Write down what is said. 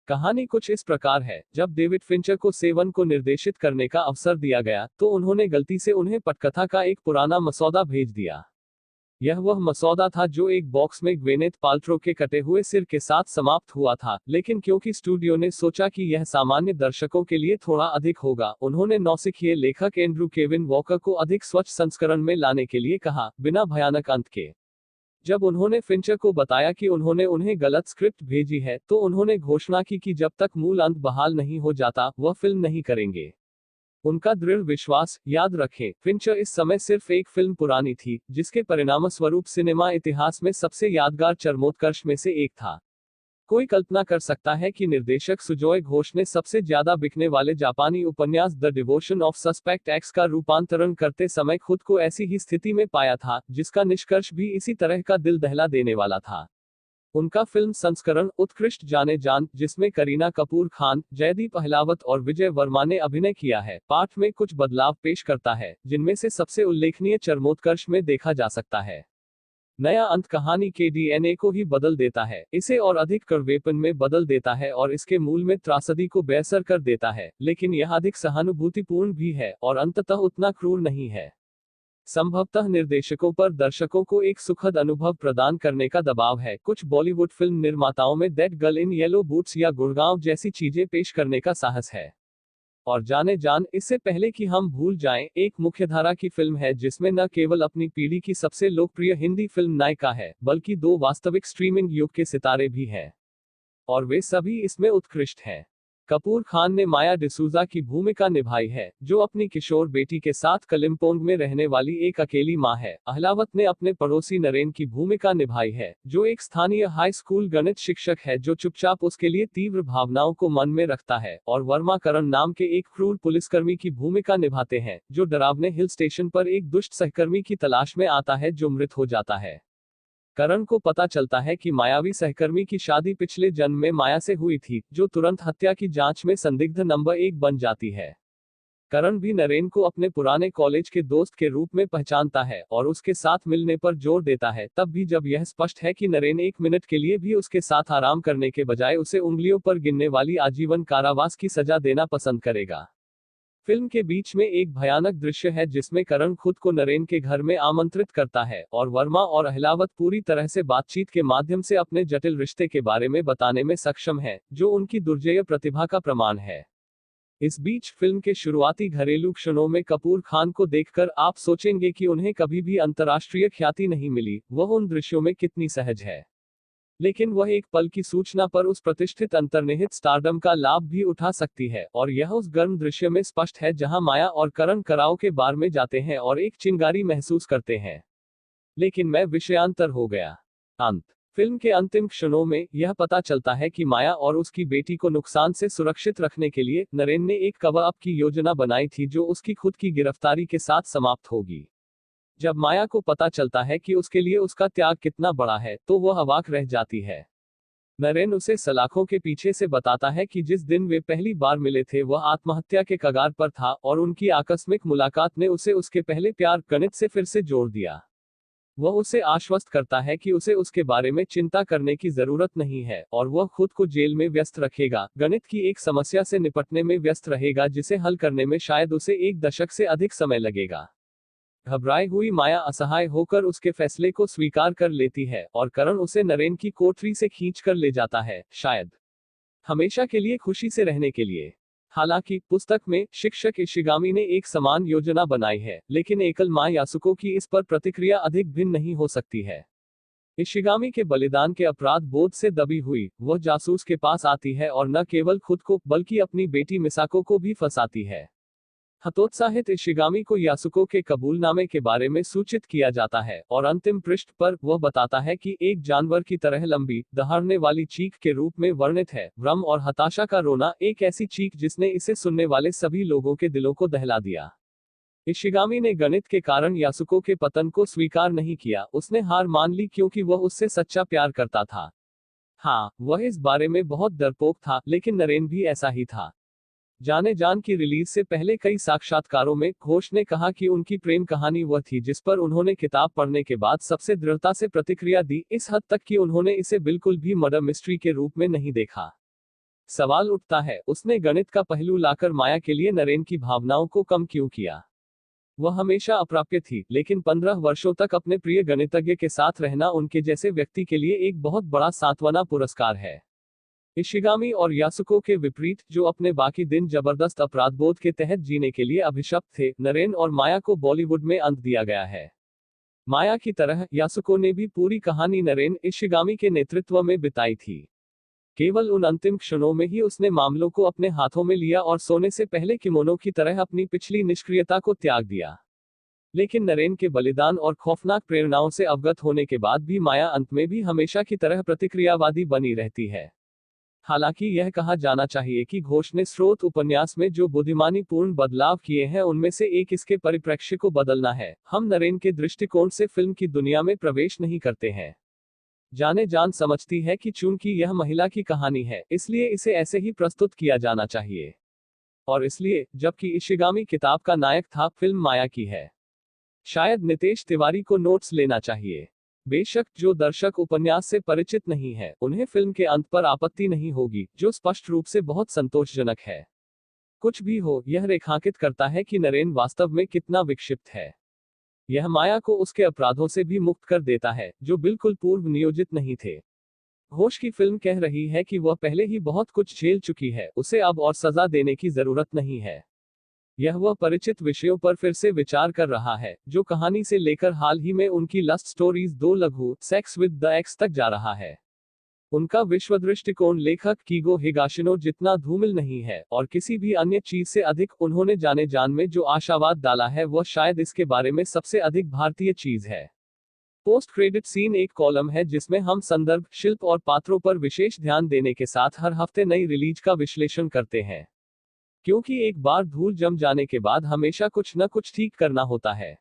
कहानी कुछ इस प्रकार है, जब डेविड फिंचर को सेवन को निर्देशित करने का अवसर दिया गया, तो उन्होंने गलती से उन्हें पटकथा का एक पुराना मसौदा भेज दिया। यह वह मसौदा था जो एक बॉक्स में ग्वेनेथ पाल्ट्रो के कटे हुए सिर के साथ समाप्त हुआ था, लेकिन क्योंकि स्टूडियो ने सोचा कि यह सामान्य दर्शकों के लिए थोड़ा अधिक होगा, उन्होंने नौसिखिए लेखक एंड्रू केविन वॉकर को अधिक स्वच्छ संस्करण में लाने के लिए कहा, बिना भयानक अंत के। जब उन्होंने फिंचर को बताया कि उन्होंने उन्हें गलत स्क्रिप्ट भेजी है, तो उन्होंने घोषणा की कि जब तक मूल अंत बहाल नहीं हो जाता, वह फिल्म नहीं करेंगे। उनका दृढ़ विश्वास, याद रखें, फिंचर इस समय सिर्फ एक फिल्म पुरानी थी, जिसके परिणामस्वरूप सिनेमा इतिहास में सबसे यादगार चरमोत्कर्ष में से एक था। कोई कल्पना कर सकता है कि निर्देशक सुजोय घोष ने सबसे ज्यादा बिकने वाले जापानी उपन्यास the devotion of suspect x का रूपांतरण करते समय खुद को ऐसी ही स्थिति में पाया था, जिसका निष्कर्ष भी इसी तरह का दिल दहला देने वाला था। उनका फिल्म संस्करण उत्कृष्ट जाने जान, जिसमें करीना कपूर खान, जयदीप अहलावत और विजय वर्मा ने अभिनय किया है, पाठ में कुछ बदलाव पेश करता है, जिनमें से सबसे उल्लेखनीय चरमोत्कर्ष में देखा जा सकता है। नया अंत कहानी के डीएनए को ही बदल देता है, इसे और अधिक करवेपन में बदल देता है और इसके मूल में त्रासदी को बेअसर कर देता है, लेकिन यह अधिक सहानुभूतिपूर्ण भी है और अंततः उतना क्रूर नहीं है। संभवतः निर्देशकों पर दर्शकों को एक सुखद अनुभव प्रदान करने का दबाव है। कुछ बॉलीवुड फिल्म निर्माताओं में that girl in yellow boots या गुड़गांव जैसी चीजें पेश करने का साहस है। और जाने जान, इससे पहले कि हम भूल जाएं, एक मुख्यधारा की फिल्म है जिसमें न केवल अपनी पीढ़ी की सबसे लोकप्रिय हिंदी फिल्म नायिका है, बल्कि दो वास्तविक स्ट्रीमिंग युग के सितारे भी हैं। और वे सभी इसमें उत्कृष्ट हैं। कपूर खान ने माया डिसूजा की भूमिका निभाई है, जो अपनी किशोर बेटी के साथ कलिम्पोंग में रहने वाली एक अकेली मां है। अहलावत ने अपने पड़ोसी नरेन की भूमिका निभाई है, जो एक स्थानीय हाई स्कूल गणित शिक्षक है जो चुपचाप उसके लिए तीव्र भावनाओं को मन में रखता है। और वर्मा करण नाम के एक क्रूर पुलिसकर्मी की भूमिका निभाते हैं, जो डरावने हिल स्टेशन पर एक दुष्ट सहकर्मी की तलाश में आता है जो मृत हो जाता है। करण को पता चलता है कि मायावी सहकर्मी की शादी पिछले जन्म में माया से हुई थी, जो तुरंत हत्या की जांच में संदिग्ध नंबर 1 बन जाती है। करण भी नरेन को अपने पुराने कॉलेज के दोस्त के रूप में पहचानता है और उसके साथ मिलने पर जोर देता है, तब भी जब यह स्पष्ट है कि नरेन एक मिनट के लिए भी उसके साथ आराम करने के बजाय उसे उंगलियों पर गिनने वाली आजीवन कारावास की सजा देना पसंद करेगा। फिल्म के बीच में एक भयानक दृश्य है जिसमें करण खुद को नरेन के घर में आमंत्रित करता है और वर्मा और अहलावत पूरी तरह से बातचीत के माध्यम से अपने जटिल रिश्ते के बारे में बताने में सक्षम है, जो उनकी दुर्जेय प्रतिभा का प्रमाण है। इस बीच फिल्म के शुरुआती घरेलू क्षणों में कपूर खान को देखकर आप सोचेंगे कि उन्हें कभी भी अंतर्राष्ट्रीय ख्याति नहीं मिली, वह उन दृश्यों में कितनी सहज है। लेकिन वह एक पल की सूचना पर उस प्रतिष्ठित अंतर्निहित स्टारडम का लाभ भी उठा सकती है, और यह उस गर्म दृश्य में स्पष्ट है जहां माया और करण कराओ के बार में जाते हैं और एक चिंगारी महसूस करते हैं। लेकिन मैं विषयांतर हो गया। अंत फिल्म के अंतिम क्षणों में यह पता चलता है कि माया और उसकी बेटी को नुकसान से सुरक्षित रखने के लिए नरेन ने एक कवर अप की योजना बनाई थी जो उसकी खुद की गिरफ्तारी के साथ समाप्त होगी। जब माया को पता चलता है कि उसके लिए उसका त्याग कितना बड़ा है, तो वह अवाक रह जाती है। नरेन उसे सलाखों के पीछे से बताता है कि जिस दिन वे पहली बार मिले थे वह आत्महत्या के कगार पर था और उनकी आकस्मिक मुलाकात ने उसे उसके पहले प्यार गणित से फिर से जोड़ दिया। वह उसे आश्वस्त करता है कि उसे उसके बारे में चिंता करने की जरूरत नहीं है और वह खुद को जेल में व्यस्त रखेगा, गणित की एक समस्या से निपटने में व्यस्त रहेगा जिसे हल करने में शायद उसे 1 दशक से अधिक समय लगेगा। घबराई हुई माया असहाय होकर उसके फैसले को स्वीकार कर लेती है और करण उसे नरेन की कोठरी से खींच कर ले जाता है, शायद हमेशा के लिए खुशी से रहने के लिए। हालांकि पुस्तक में शिक्षक इशिगामी ने एक समान योजना बनाई है, लेकिन एकल मां यासुको की इस पर प्रतिक्रिया अधिक भिन्न नहीं हो सकती है। इशिगामी के बलिदान के अपराध बोध से दबी हुई वह जासूस के पास आती है और न केवल खुद को बल्कि अपनी बेटी मिसाको को भी फंसाती है। हतोत्साहित इशिगामी को यासुको के कबूलनामे के बारे में सूचित किया जाता है और अंतिम पृष्ठ पर वह बताता है कि एक जानवर की तरह लंबी, दहाड़ने वाली चीख के रूप में वर्णित है, भ्रम और हताशा का रोना, एक ऐसी चीख जिसने इसे सुनने वाले सभी लोगों के दिलों को दहला दिया। इशिगामी ने गणित के कारण यासुको के पतन को स्वीकार नहीं किया, उसने हार मान ली क्योंकि वह उससे सच्चा प्यार करता था। हाँ, वह इस बारे में बहुत डरपोक था, लेकिन नरेन भी ऐसा ही था। जाने जान की रिलीज से पहले कई साक्षात्कारों में घोष ने कहा कि उनकी प्रेम कहानी वह थी जिस पर उन्होंने किताब पढ़ने के बाद सबसे दृढ़ता से प्रतिक्रिया दी, इस हद तक कि उन्होंने इसे बिल्कुल भी मर्डर मिस्ट्री के रूप में नहीं देखा। सवाल उठता है, उसने गणित का पहलू लाकर माया के लिए नरेन की भावनाओं को कम क्यों किया? वह हमेशा अप्राप्य थी, लेकिन 15 वर्षों तक अपने प्रिय गणितज्ञ के साथ रहना उनके जैसे व्यक्ति के लिए एक बहुत बड़ा सांत्वना पुरस्कार है। इशिगामी और यासुको के विपरीत, जो अपने बाकी दिन जबरदस्त अपराधबोध के तहत जीने के लिए अभिशप्त थे, नरेन और माया को बॉलीवुड में अंत दिया गया है। माया की तरह यासुको ने भी पूरी कहानी नरेन इशिगामी के नेतृत्व में बिताई थी। केवल उन अंतिम क्षणों में ही उसने मामलों को अपने हाथों में लिया और सोने से पहले किमोनो की तरह अपनी पिछली निष्क्रियता को त्याग दिया। लेकिन नरेन के बलिदान और खौफनाक प्रेरणाओं से अवगत होने के बाद भी माया अंत में भी हमेशा की तरह प्रतिक्रियावादी बनी रहती है। हालांकि यह कहा जाना चाहिए कि घोष ने स्रोत उपन्यास में जो बुद्धिमानीपूर्ण बदलाव किए हैं उनमें से एक इसके परिप्रेक्ष्य को बदलना है। हम नरेन के दृष्टिकोण से फिल्म की दुनिया में प्रवेश नहीं करते हैं। जाने जान समझती है कि चूंकि यह महिला की कहानी है, इसलिए इसे ऐसे ही प्रस्तुत किया जाना चाहिए। और इसलिए, जबकि इशिगामी किताब का नायक था, फिल्म माया की है। शायद नितेश तिवारी को नोट्स लेना चाहिए। बेशक, जो दर्शक उपन्यास से परिचित नहीं है, उन्हें फिल्म के अंत पर आपत्ति नहीं होगी, जो स्पष्ट रूप से बहुत संतोषजनक है। कुछ भी हो, यह रेखांकित करता है कि नरेन वास्तव में कितना विक्षिप्त है। यह माया को उसके अपराधों से भी मुक्त कर देता है, जो बिल्कुल पूर्व नियोजित नहीं थे। घोष की फिल्म कह रही है कि वह पहले ही बहुत कुछ झेल चुकी है, उसे अब और सजा देने की जरूरत नहीं है। यह वह परिचित विषयों पर फिर से विचार कर रहा है, जो कहानी से लेकर हाल ही में उनकी लस्ट स्टोरीज 2 लघु सेक्स विद द एक्स तक जा रहा है। उनका विश्व दृष्टिकोण लेखक कीगो हिगाशिनो जितना धूमिल नहीं है, और किसी भी अन्य चीज से अधिक उन्होंने जाने जान में जो आशावाद डाला है वह शायद इसके बारे में सबसे अधिक भारतीय चीज है। पोस्ट क्रेडिट सीन एक कॉलम है जिसमें हम संदर्भ, शिल्प और पात्रों पर विशेष ध्यान देने के साथ हर हफ्ते नई रिलीज का विश्लेषण करते हैं। क्योंकि एक बार धूल जम जाने के बाद हमेशा कुछ न कुछ ठीक करना होता है।